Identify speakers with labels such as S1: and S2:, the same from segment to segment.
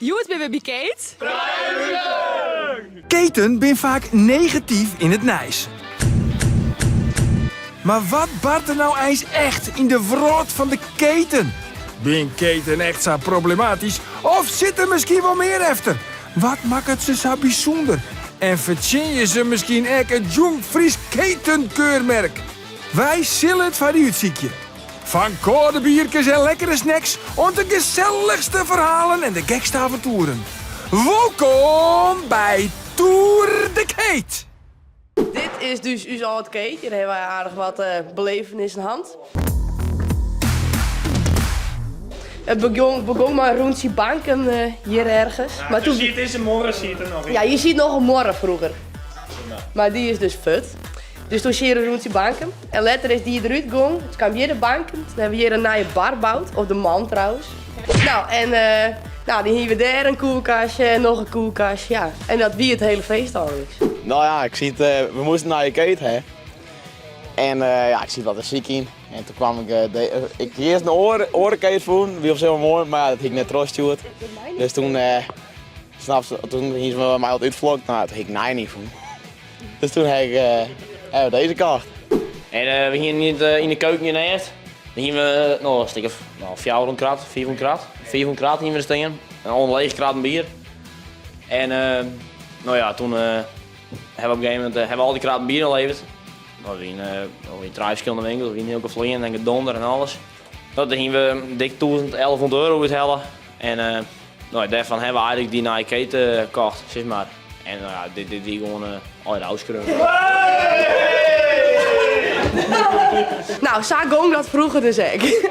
S1: Jongens, ben we bij Kate?
S2: Keten ben vaak negatief in het nijs. Maar wat bart er nou eens echt in de wrot van de keten? Ben keten echt zo problematisch? Of zit er misschien wel meer efter? Wat maakt het ze zo bijzonder? En verzin je ze misschien echt een jong Fries ketenkeurmerk? Wij zullen het van u ziekje. Van koude biertjes en lekkere snacks, om de gezelligste verhalen en de gekste avonturen. Welkom bij Tour de Kate.
S3: Dit is dus uw oud Kate. Hier hebben wij aardig wat belevenis in hand. Het begon maar rond die banken hier ergens.
S4: Ja,
S3: maar
S4: toen zie je het is een morgen, zie je het er nog in.
S3: Ja, je ziet nog een morgen vroeger. Maar die is dus fut. Dus toen zie je rond die banken. En later is die eruit gegaan. Toen kwam hier de banken. Toen hebben we hier een nieuwe bar gebouwd. Of de man trouwens. Nou, en die hebben we daar een koelkastje en nog een kastje. Ja. En dat wie het hele feest eigenlijk.
S5: Nou ja, ik zie het, we moesten naar je Kate, hè. En ik zie wat er ziek in. En toen kwam ik eerst een orenkate voelen, die was heel mooi, maar dat ging net teruggestuurd. Dus toen, toen ging ze mij wat uitvlogen, nou dat ging ik niet voelen. Dus toen heb ik deze kaart.
S6: En we gingen niet in de keuken in eerst. Dan gingen we nog een stuk of 400 kraat, 400 kraat. 400 kraat gingen we er staan. En al een lege kraat bier. En toen hebben we op een gegeven moment hebben we al die kraten bier geleverd. We in 3 verschillende winkels, we in heel Vlien en Donder en alles. Dan gingen we dik 1100 euro uithalen. En daarvan hebben we eigenlijk die Nike keten gekocht, zeg maar. En die gewoon al in de huis kregen.
S3: Nou, zo ging dat vroeger dus ik.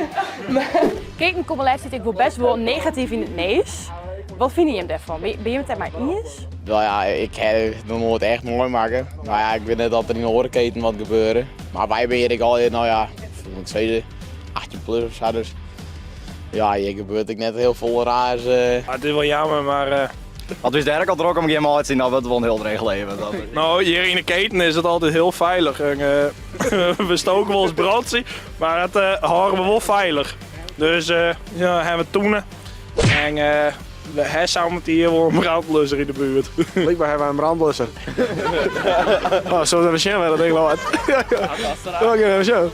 S1: Ketenkoppelij zit ik wel best wel negatief in het neus. Wat vind je hem daarvan? Ben je het er maar eens?
S5: Nou ja, ik heb het nog nooit echt mooi maken. Nou ja, ik weet net dat er in de horenketen wat gebeuren. Maar wij ben ik al, nou ja, ik moet zeggen, 18 plus of zo. Dus ja, hier gebeurt ik net heel veel raars.
S4: Het is wel jammer, maar...
S7: Want we is daar al druk om geen mal te zien, nou dat we wel een heel regel leven.
S4: Nou, hier in de keten is het altijd heel veilig. En, we stoken wel eens broodje, maar het houden we wel veilig. Dus hebben we toenen. En we hebben hier wel een brandblusser in de buurt.
S8: Blijkbaar hebben we een brandblusser. Oh, zo zijn we zien, dat denk ik wel wat. Oké, zo.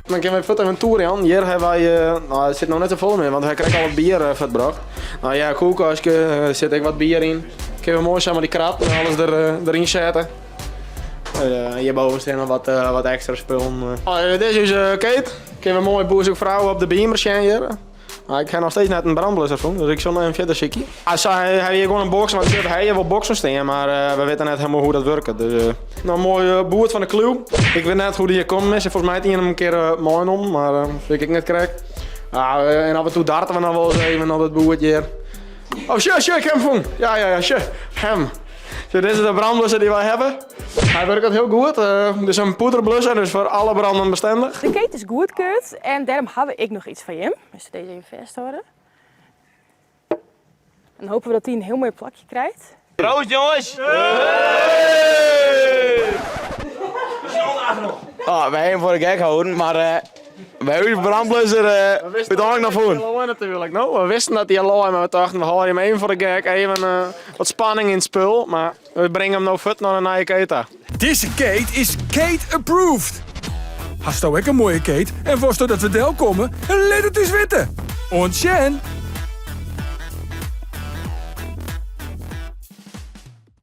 S8: Dan kunnen we even een tour aan. Hier hebben wij, het zit nog net te vol meer, want hij krijgt al wat bier verbracht. Nou ja, koelkastje, er zit ook wat bier in. Kunnen we mooi samen die kraat en alles erin zetten. Hierboven staan nog wat extra spullen. Dit is dus Kate. Kunnen we mooi boerzoekvrouwen op de beamer hier. Ik ga nog steeds net een brandblusser van, dus ik zal nog even verder ziekje. Hij heeft hier gewoon een box, want hij heeft wel boxen staan, maar we weten net helemaal hoe dat werkt. Dus, nou, een mooie boert van de clue. Ik weet net hoe die hier komt, volgens mij heeft hij hem een keer mooi om, maar dat weet ik niet krijg. En af en toe darten we nog wel eens even op het boertje hier. Oh, shit, ik heb hem van. Ja, shit, hem. Zo, dit is de brandblusser die wij hebben. Hij werkt heel goed. Dit is een poederblusser, dus voor alle branden bestendig.
S1: De keten is goedkeurd en daarom heb ik nog iets van hem. Dus deze even vasthouden. En dan hopen we dat hij een heel mooi plakje krijgt.
S6: Proost jongens!
S5: We hebben voor de gek houden, maar bij uw brandblusser bedankt naar voren.
S8: Natuurlijk. Nou, we wisten dat hij al loopt, maar we dachten we halen hem even voor de gek. Even wat spanning in het spul, maar we brengen hem nou fit naar een nieuwe keten.
S2: Deze Kate is Kate approved. Hast ook een mooie Kate en voor dat we del komen, let het eens weten. Ontjen!